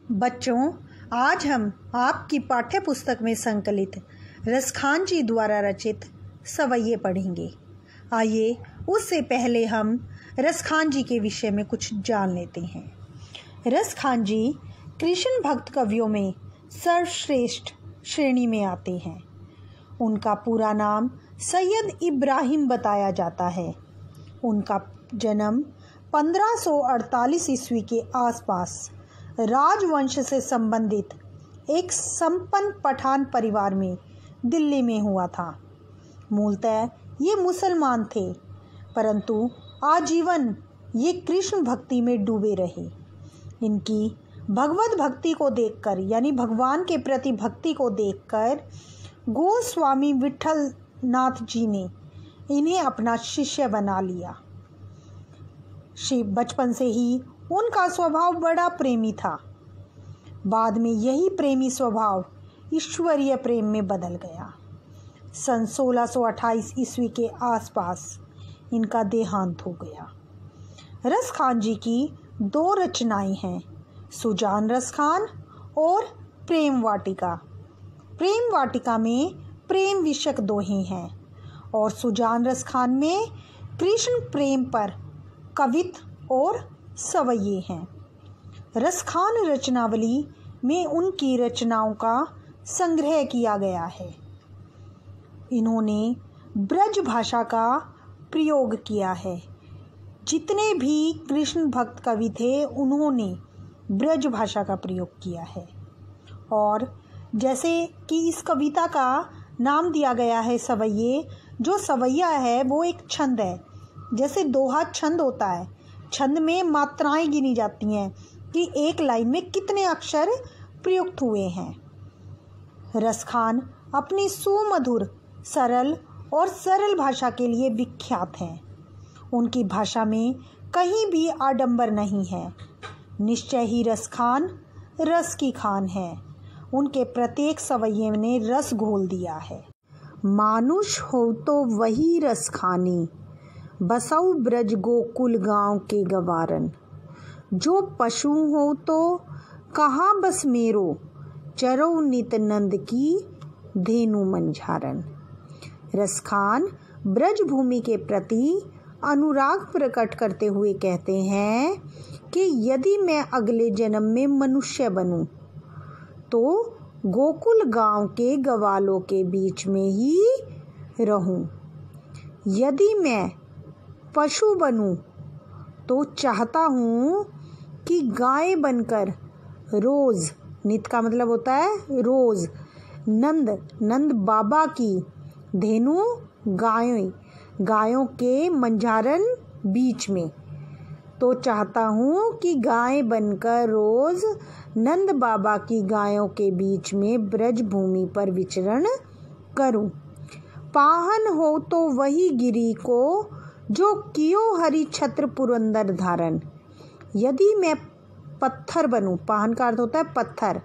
बच्चों, आज हम आपकी पाठ्य पुस्तक में संकलित रसखान जी द्वारा रचित सवैये पढ़ेंगे। आइए उससे पहले हम रसखान जी के विषय में कुछ जान लेते हैं। रसखान जी कृष्ण भक्त कवियों में सर्वश्रेष्ठ श्रेणी में आते हैं। उनका पूरा नाम सैयद इब्राहिम बताया जाता है। उनका जन्म 1548 ईस्वी के आसपास राजवंश से संबंधित एक संपन्न पठान परिवार में दिल्ली में हुआ था। मूलतः ये मुसलमान थे, परंतु आजीवन ये कृष्ण भक्ति में डूबे रहे। इनकी भगवत भक्ति को देखकर, यानी भगवान के प्रति भक्ति को देखकर गोस्वामी विठल नाथ जी ने इन्हें अपना शिष्य बना लिया। बचपन से ही उनका स्वभाव बड़ा प्रेमी था। बाद में यही प्रेमी स्वभाव ईश्वरीय प्रेम में बदल गया। सन 1628 ईस्वी के आसपास इनका देहांत हो गया। रसखान जी की 2 रचनाएं हैं, सुजान रसखान और प्रेम वाटिका। प्रेम वाटिका में प्रेम विषयक दोहे हैं और सुजान रसखान में कृष्ण प्रेम पर कवित और सवैये हैं। रसखान रचनावली में उनकी रचनाओं का संग्रह किया गया है। इन्होंने ब्रज भाषा का प्रयोग किया है। जितने भी कृष्ण भक्त कवि थे उन्होंने ब्रज भाषा का प्रयोग किया है। और जैसे कि इस कविता का नाम दिया गया है सवैये, जो सवैया है वो एक छंद है। जैसे दोहा छंद होता है, छंद में मात्राएं गिनी जाती हैं कि एक लाइन में कितने अक्षर प्रयुक्त हुए हैं। रसखान अपनी सुमधुर, सरल और सरल भाषा के लिए विख्यात हैं। उनकी भाषा में कहीं भी आडंबर नहीं है। निश्चय ही रसखान रस की खान है। उनके प्रत्येक सवैये ने रस घोल दिया है। मानुष हो तो वही रस खानी, बसऊ ब्रज गोकुल गांव के गवारन। जो पशु हो तो कहाँ बस मेरो, चरो नित नंद की धेनु मंझारन। रसखान ब्रज भूमि के प्रति अनुराग प्रकट करते हुए कहते हैं कि यदि मैं अगले जन्म में मनुष्य बनूं तो गोकुल गांव के ग्वालों के बीच में ही रहूं। यदि मैं पशु बनूं तो चाहता हूँ कि गाय बनकर रोज़, नित का मतलब होता है रोज़, नंद बाबा की, धेनु गायों के मंझारन बीच में, तो चाहता हूँ कि गाय बनकर रोज़ नंद बाबा की गायों के बीच में ब्रज भूमि पर विचरण करूँ। पाहन हो तो वही गिरी को, जो कियो हरि छत्र पुरंदर धारण। यदि मैं पत्थर बनूं, पाहन का अर्थ होता है पत्थर,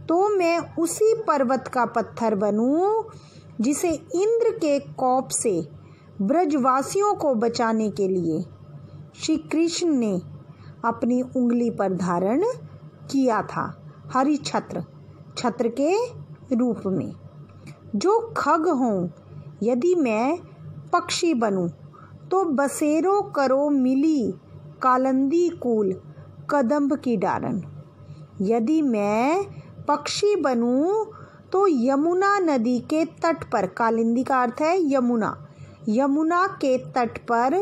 तो मैं उसी पर्वत का पत्थर बनूं जिसे इंद्र के कोप से ब्रजवासियों को बचाने के लिए श्री कृष्ण ने अपनी उंगली पर धारण किया था, हरि छत्र के रूप में। जो खग हों, यदि मैं पक्षी बनूं तो बसेरो करो मिली कालंदी कूल कदम्ब की डारन। यदि मैं पक्षी बनूं तो यमुना नदी के तट पर, कालिंदी का अर्थ है यमुना के तट पर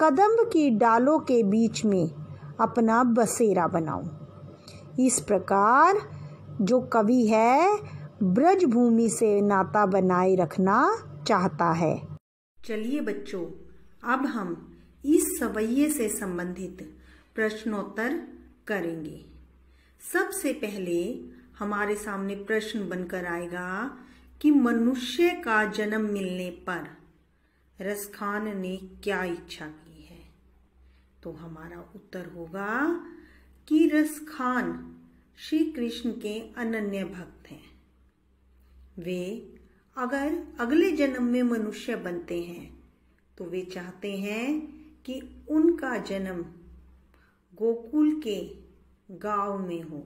कदम्ब की डालों के बीच में अपना बसेरा बनाऊं। इस प्रकार जो कवि है ब्रज भूमि से नाता बनाए रखना चाहता है। चलिए बच्चों, अब हम इस सवैये से संबंधित प्रश्नोत्तर करेंगे। सबसे पहले हमारे सामने प्रश्न बनकर आएगा कि मनुष्य का जन्म मिलने पर रसखान ने क्या इच्छा की है। तो हमारा उत्तर होगा कि रसखान श्री कृष्ण के अनन्य भक्त हैं। वे अगर अगले जन्म में मनुष्य बनते हैं तो वे चाहते हैं कि उनका जन्म गोकुल के गांव में हो,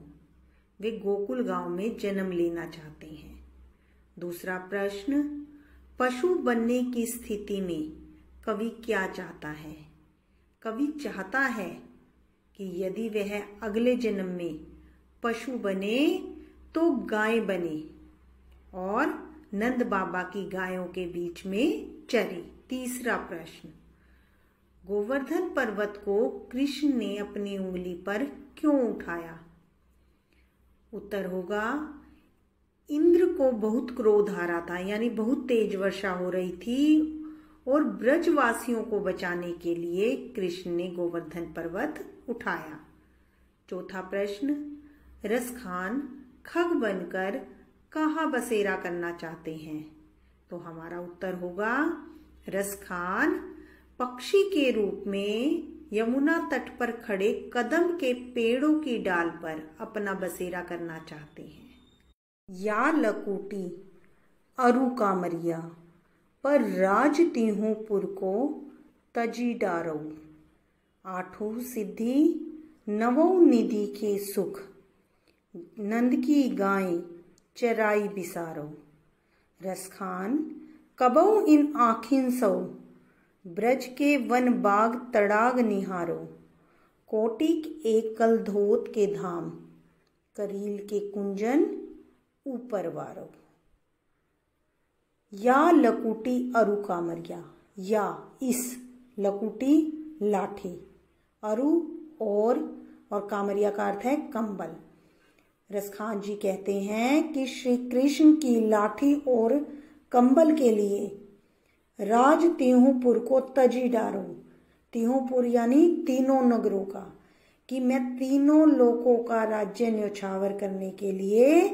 वे गोकुल गांव में जन्म लेना चाहते हैं। दूसरा प्रश्न, पशु बनने की स्थिति में कवि क्या चाहता है? कवि चाहता है कि यदि वह अगले जन्म में पशु बने तो गाय बने और नंद बाबा की गायों के बीच में चरे। तीसरा प्रश्न, गोवर्धन पर्वत को कृष्ण ने अपनी उंगली पर क्यों उठाया? उत्तर होगा, इंद्र को बहुत क्रोध आ रहा था, यानी बहुत तेज वर्षा हो रही थी और ब्रजवासियों को बचाने के लिए कृष्ण ने गोवर्धन पर्वत उठाया। चौथा प्रश्न, रसखान खग बनकर कहाँ बसेरा करना चाहते हैं? तो हमारा उत्तर होगा, रसखान पक्षी के रूप में यमुना तट पर खड़े कदम के पेड़ों की डाल पर अपना बसेरा करना चाहते हैं। या लकुटी अरु कामरिया पर राज तीहूपुर को तजी डारो, आठों सिद्धि नवों निधि के सुख, नंद की गाय चराई बिसारो। रसखान कबौ इन आखिन सो, ब्रज के वन बाग तड़ाग निहारो, कोटिक एकल धोत के धाम, करील के कुंजन ऊपर वारो। या लकुटी अरु कामरिया, या इस, लकुटी लाठी, अरु और कामरिया का अर्थ है कंबल। रसखान जी कहते हैं कि श्री कृष्ण की लाठी और कंबल के लिए राज तीहूपुर को तजी डारो। तीहूपुर यानी तीनों नगरों का, कि मैं तीनों लोकों का राज्य न्योछावर करने के लिए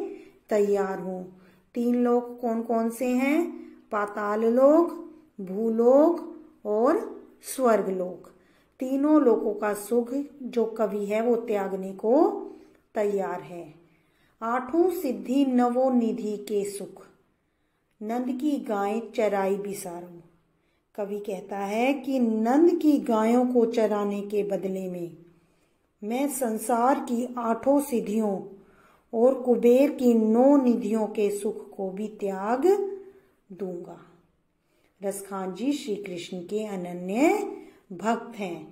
तैयार हूँ। तीन लोक कौन कौन से हैं? पाताल लोक, भूलोक और स्वर्गलोक। तीनों लोकों का सुख जो कवि है वो त्यागने को तैयार है। आठों सिद्धि नवों निधि के सुख, नंद की गाय चराई बिसारो। कवि कहता है कि नंद की गायों को चराने के बदले में मैं संसार की आठों सिद्धियों और कुबेर की 9 निधियों के सुख को भी त्याग दूंगा। रसखान जी श्री कृष्ण के अनन्य भक्त हैं।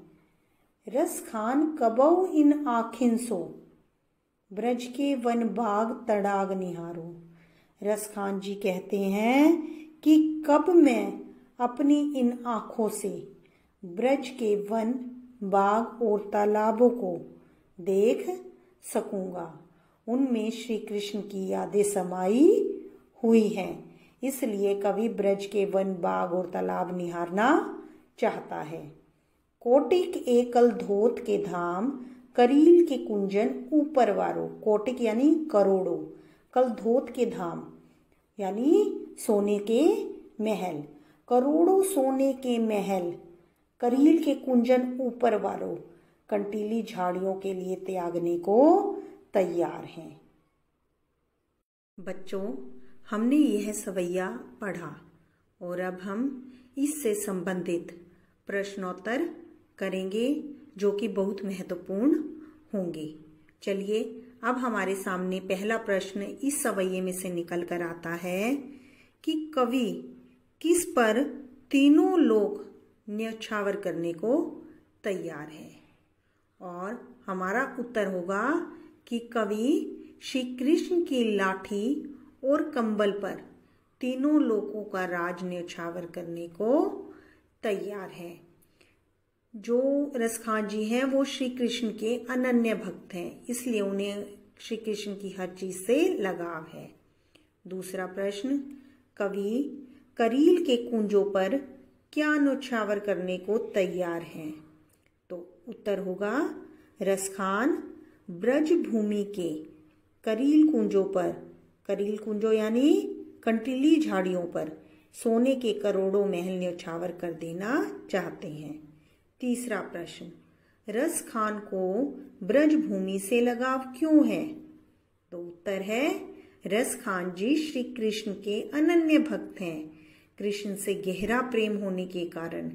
रसखान कबौ इन आखिन सो, ब्रज के वन बाग तड़ाग निहारो। रसखान जी कहते हैं कि कब मैं अपनी इन आँखों से ब्रज के वन बाग और तालाबों को देख सकूंगा। उनमें श्री कृष्ण की यादें समाई हुई हैं, इसलिए कवि ब्रज के वन बाग और तालाब निहारना चाहता है। कोटिक एकल धोत के धाम, करील के कुंजन ऊपर वारो। कोटिक यानी करोड़ों, कल धोत के धाम यानी सोने के महल, करोड़ों सोने के महल, करील के कुंजन ऊपर वारो, कंटीली झाड़ियों के लिए त्यागने को तैयार हैं। बच्चों, हमने यह सवैया पढ़ा और अब हम इससे संबंधित प्रश्नोत्तर करेंगे जो कि बहुत महत्वपूर्ण होंगे। चलिए, अब हमारे सामने पहला प्रश्न इस सवैये में से निकल कर आता है कि कवि किस पर तीनों लोक न्यौछावर करने को तैयार है। और हमारा उत्तर होगा कि कवि श्री कृष्ण की लाठी और कंबल पर तीनों लोकों का राज न्यौछावर करने को तैयार है। जो रसखान जी हैं वो श्री कृष्ण के अनन्य भक्त हैं, इसलिए उन्हें श्री कृष्ण की हर चीज से लगाव है। दूसरा प्रश्न, कवि करील के कुंजों पर क्या न्यौछावर करने को तैयार हैं? तो उत्तर होगा, रसखान ब्रज भूमि के करील कुंजों पर, करील कुंजों यानी कंटीली झाड़ियों पर सोने के करोड़ों महल न्यौछावर कर देना चाहते हैं। तीसरा प्रश्न, रसखान को ब्रजभूमि से लगाव क्यों है? तो उत्तर है, रसखान जी श्री कृष्ण के अनन्य भक्त हैं। कृष्ण से गहरा प्रेम होने के कारण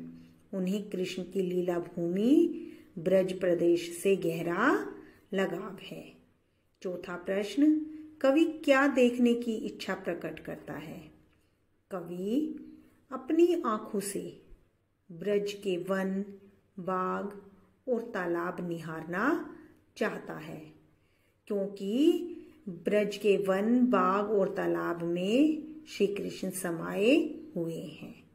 उन्हें कृष्ण की लीला भूमि ब्रज प्रदेश से गहरा लगाव है। चौथा प्रश्न, कवि क्या देखने की इच्छा प्रकट करता है? कवि अपनी आंखों से ब्रज के वन, बाग और तालाब निहारना चाहता है, क्योंकि ब्रज के वन, बाग और तालाब में श्री कृष्ण समाये हुए हैं।